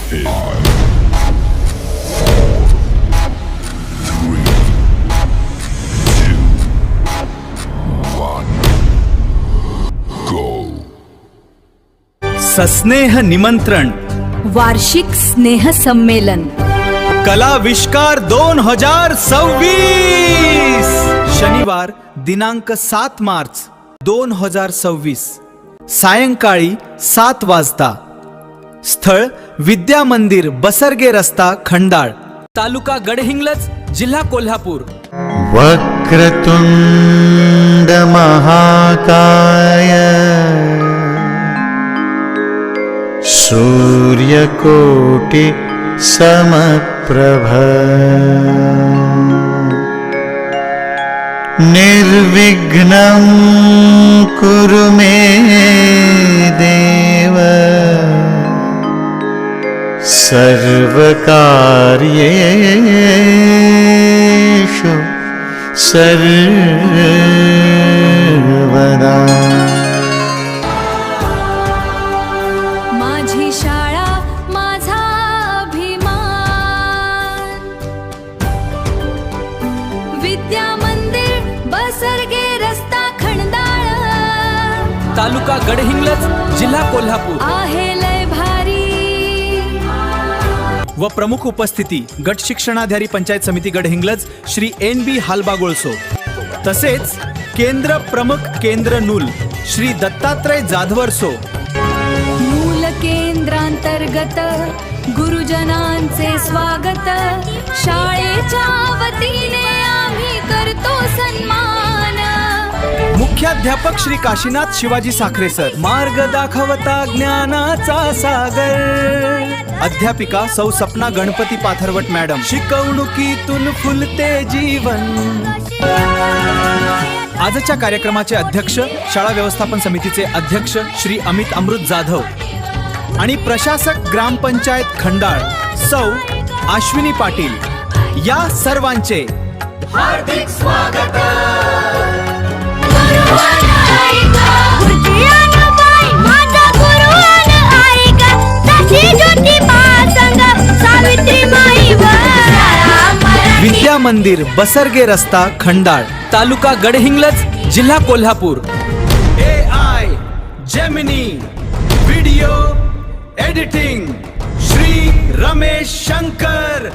सस्नेह निमंत्रण वार्षिक स्नेह संमेलन कलाविष्कार 2026 शनिवार दिनांक 7 मार्च 2026 सायंकाळी 7 वाजता. स्थळ विद्या मंदिर, बसरगे रस्ता, खंडाळ, तालुका गडहिंग्लज, जिल्हा कोल्हापूर. वक्रतुंड महाकाय सूर्यकोटि समप्रभ निर्विघ्नं कुरु मे देव सर्वकार्येषु सर्वदा. माझी शाळा माझा अभिमान, विद्या मंदिर, बसरगे रस्ता, खंडाळ, तालुका गडहिंग्लज, जिल्हा कोल्हापूर. आहे लय भारी. व प्रमुख उपस्थिती गट शिक्षणाधिकारी पंचायत समिती गडहिंग्लज श्री NB हालबागोळसो. तसेच केंद्र प्रमुख केंद्र नूल श्री दत्तात्रय जाधवरसो. मूल केंद्रांतर्गत गुरुजनांचे स्वागत. शाळेच्या वतीने आम्ही करतो सन्मान. मुख्याध्यापक श्री काशीनाथ शिवाजी साखरे सर. मार्ग दाखवता ज्ञानाचा सागर. अध्यापिका सौ सपना गणपती पाथरवट मॅडम. शिकवणुकीतून फुलते जीवन. आजच्या कार्यक्रमाचे अध्यक्ष, शाळा व्यवस्थापन समितीचे अध्यक्ष श्री अमित अमृत जाधव आणि प्रशासक ग्रामपंचायत खंडाळ सौ अश्विनी पाटील या सर्वांचे हार्दिक स्वागत. विद्या मंदिर, बसरगे रस्ता, खंडाळ, तालुका गडहिंग्लज, जिल्हा Kolhapur. AI Gemini video editing Shri Ramesh Shankar.